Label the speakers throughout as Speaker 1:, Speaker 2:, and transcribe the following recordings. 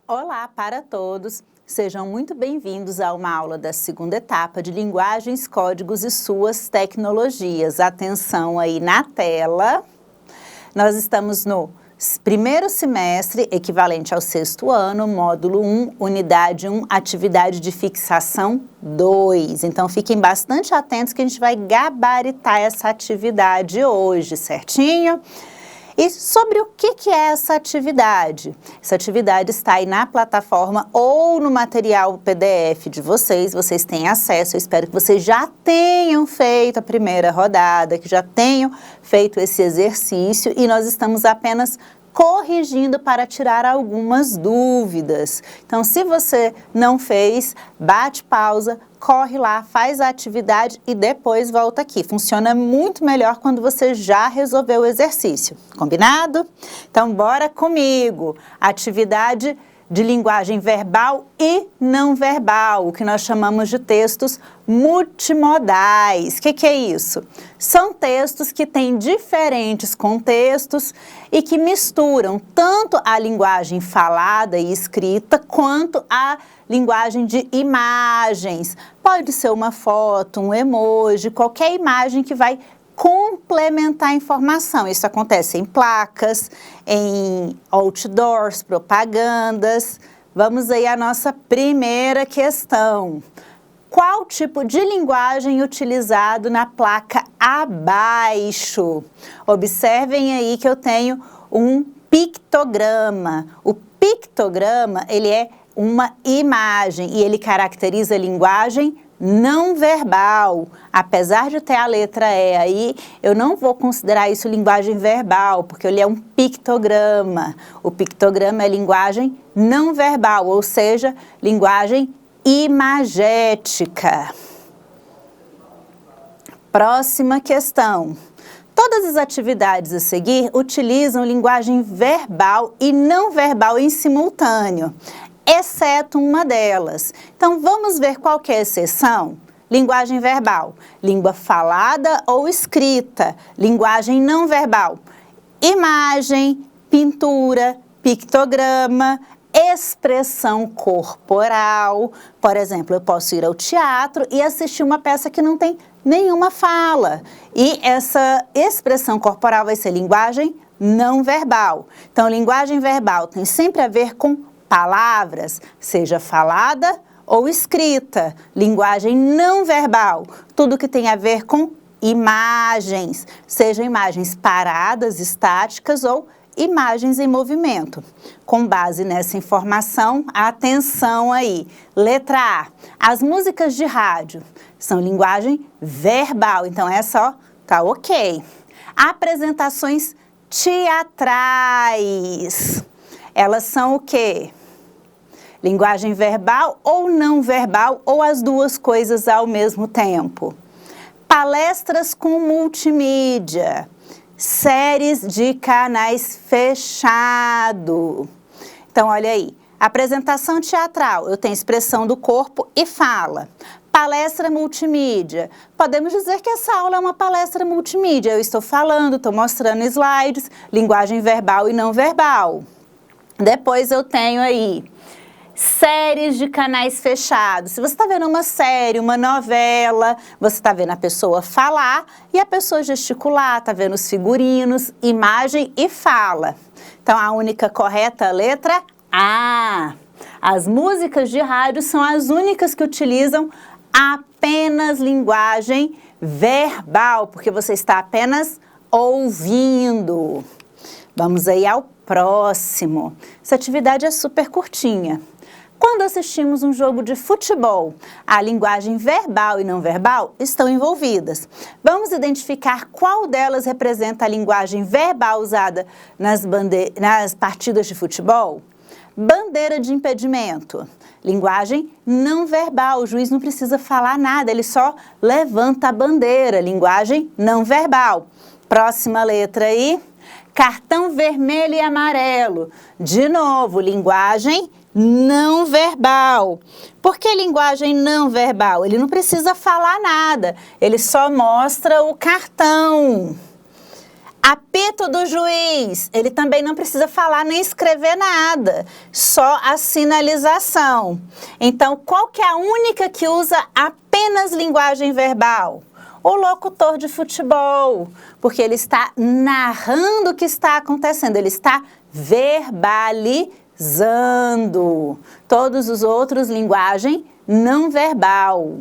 Speaker 1: Olá para todos! Sejam muito bem-vindos a uma aula da segunda etapa de Linguagens, Códigos e suas tecnologias. Atenção aí na tela. Nós estamos no primeiro semestre, equivalente ao sexto ano, módulo 1, unidade 1, atividade de fixação 2. Então, fiquem bastante atentos que a gente vai gabaritar essa atividade hoje, certinho? E sobre o que é essa atividade? Essa atividade está aí na plataforma ou no material PDF de vocês têm acesso. Eu espero que vocês já tenham feito a primeira rodada, que já tenham feito esse exercício e nós estamos apenas corrigindo para tirar algumas dúvidas. Então, se você não fez, bate pausa, corre lá, faz a atividade e depois volta aqui. Funciona muito melhor quando você já resolveu o exercício. Combinado? Então, bora comigo. Atividade de linguagem verbal e não verbal, o que nós chamamos de textos multimodais. O que é isso? São textos que têm diferentes contextos e que misturam tanto a linguagem falada e escrita quanto a linguagem de imagens. Pode ser uma foto, um emoji, qualquer imagem que vai complementar a informação. Isso acontece em placas, em outdoors, propagandas. Vamos aí à nossa primeira questão. Qual tipo de linguagem utilizado na placa abaixo? Observem aí que eu tenho um pictograma. O pictograma, ele é uma imagem e ele caracteriza a linguagem não verbal. Apesar de ter a letra E aí, eu não vou considerar isso linguagem verbal, porque ele é um pictograma. O pictograma é linguagem não verbal, ou seja, linguagem imagética. Próxima questão. Todas as atividades a seguir utilizam linguagem verbal e não verbal em simultâneo, exceto uma delas. Então, vamos ver qual que é a exceção? Linguagem verbal, língua falada ou escrita. Linguagem não verbal, imagem, pintura, pictograma, expressão corporal. Por exemplo, eu posso ir ao teatro e assistir uma peça que não tem nenhuma fala. E essa expressão corporal vai ser linguagem não verbal. Então, linguagem verbal tem sempre a ver com palavras, seja falada ou escrita. Linguagem não verbal, tudo que tem a ver com imagens, sejam imagens paradas, estáticas ou imagens em movimento. Com base nessa informação, atenção aí. Letra A, as músicas de rádio são linguagem verbal, então essa, ó, tá ok. Apresentações teatrais, elas são o quê? Linguagem verbal ou não verbal, ou as duas coisas ao mesmo tempo. Palestras com multimídia, séries de canais fechado. Então, olha aí, apresentação teatral, eu tenho expressão do corpo e fala. Palestra multimídia, podemos dizer que essa aula é uma palestra multimídia. Eu estou falando, estou mostrando slides, linguagem verbal e não verbal. Depois eu tenho aí séries de canais fechados. Se você está vendo uma série, uma novela, você está vendo a pessoa falar e a pessoa gesticular, está vendo os figurinos, imagem e fala. Então, a única correta letra A. As músicas de rádio são as únicas que utilizam apenas linguagem verbal, porque você está apenas ouvindo. Vamos aí ao próximo. Essa atividade é super curtinha. Quando assistimos um jogo de futebol, a linguagem verbal e não verbal estão envolvidas. Vamos identificar qual delas representa a linguagem verbal usada nas partidas de futebol? Bandeira de impedimento, linguagem não verbal, o juiz não precisa falar nada, ele só levanta a bandeira, linguagem não verbal. Próxima letra aí, cartão vermelho e amarelo, de novo, linguagem não verbal. Por que linguagem não verbal? Ele não precisa falar nada, ele só mostra o cartão. Apito do juiz, ele também não precisa falar nem escrever nada, só a sinalização. Então, qual que é a única que usa apenas linguagem verbal? O locutor de futebol, porque ele está narrando o que está acontecendo, ele está verbalizando. Todos os outros, linguagem não verbal.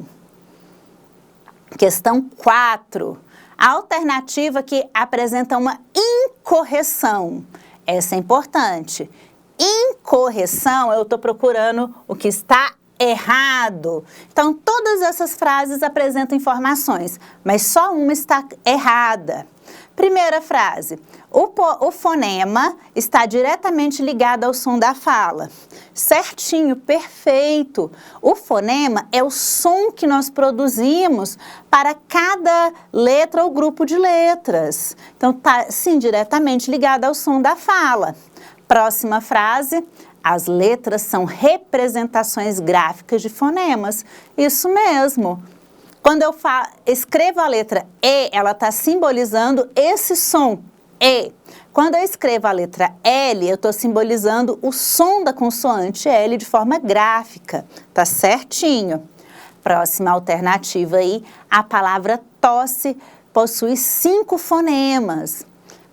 Speaker 1: Questão 4. A alternativa que apresenta uma incorreção. Essa é importante. Incorreção, eu estou procurando o que está errado. Então, todas essas frases apresentam informações, mas só uma está errada. Primeira frase, o fonema está diretamente ligado ao som da fala. Certinho, perfeito. O fonema é o som que nós produzimos para cada letra ou grupo de letras. Então, está, sim, diretamente ligado ao som da fala. Próxima frase, as letras são representações gráficas de fonemas. Isso mesmo. Quando eu escrevo a letra E, ela está simbolizando esse som, E. Quando eu escrevo a letra L, eu estou simbolizando o som da consoante L de forma gráfica. Tá certinho. Próxima alternativa aí, a palavra tosse possui 5 fonemas.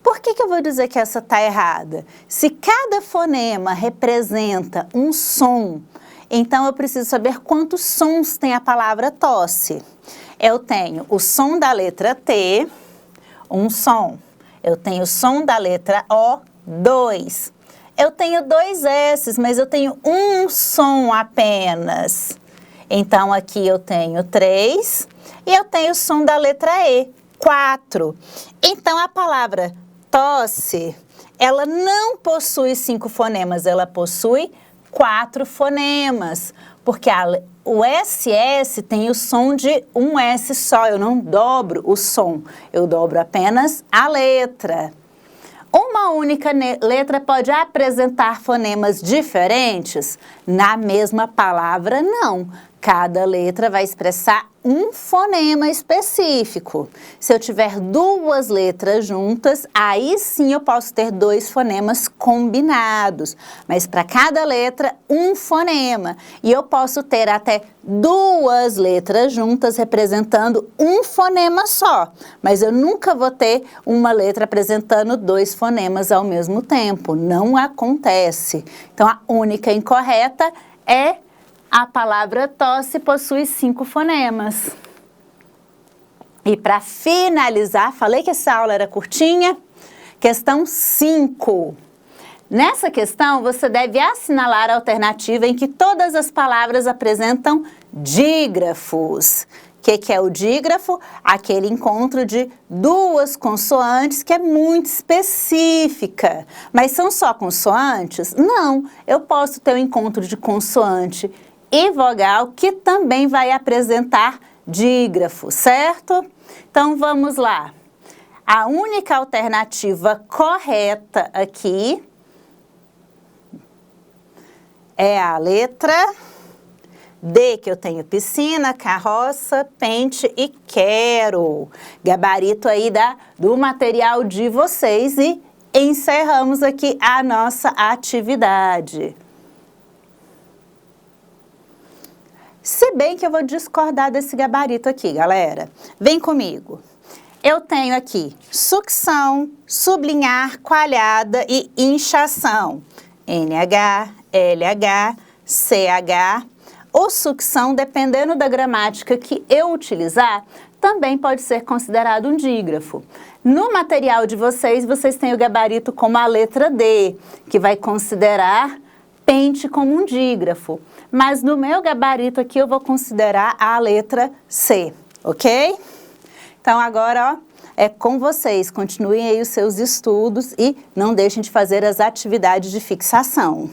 Speaker 1: Por que eu vou dizer que essa está errada? Se cada fonema representa um som, então eu preciso saber quantos sons tem a palavra tosse. Eu tenho o som da letra T, um som. Eu tenho o som da letra O, 2. Eu tenho 2 S's, mas eu tenho um som apenas. Então, aqui eu tenho 3 e eu tenho o som da letra E, 4. Então, a palavra tosse, ela não possui 5 fonemas, ela possui 4 fonemas, porque o SS tem o som de um S só, eu não dobro o som, eu dobro apenas a letra. Uma única letra pode apresentar fonemas diferentes? Na mesma palavra, não. Cada letra vai expressar um fonema específico. Se eu tiver 2 letras juntas, aí sim eu posso ter 2 fonemas combinados. Mas para cada letra, um fonema. E eu posso ter até 2 letras juntas representando um fonema só. Mas eu nunca vou ter uma letra apresentando 2 fonemas ao mesmo tempo. Não acontece. Então, a única incorreta é a palavra tosse possui 5 fonemas. E para finalizar, falei que essa aula era curtinha, questão 5. Nessa questão, você deve assinalar a alternativa em que todas as palavras apresentam dígrafos. O que é o dígrafo? Aquele encontro de 2 consoantes que é muito específica. Mas são só consoantes? Não, eu posso ter o encontro de consoante e vogal, que também vai apresentar dígrafo, certo? Então, vamos lá. A única alternativa correta aqui é a letra D, que eu tenho piscina, carroça, pente e quero. Gabarito aí do material de vocês e encerramos aqui a nossa atividade. Se bem que eu vou discordar desse gabarito aqui, galera. Vem comigo. Eu tenho aqui sucção, sublinhar, coalhada e inchação. NH, LH, CH. O sucção, dependendo da gramática que eu utilizar, também pode ser considerado um dígrafo. No material de vocês, vocês têm o gabarito como a letra D, que vai considerar pente como um dígrafo. Mas no meu gabarito aqui eu vou considerar a letra C, ok? Então agora, ó, é com vocês. Continuem aí os seus estudos e não deixem de fazer as atividades de fixação.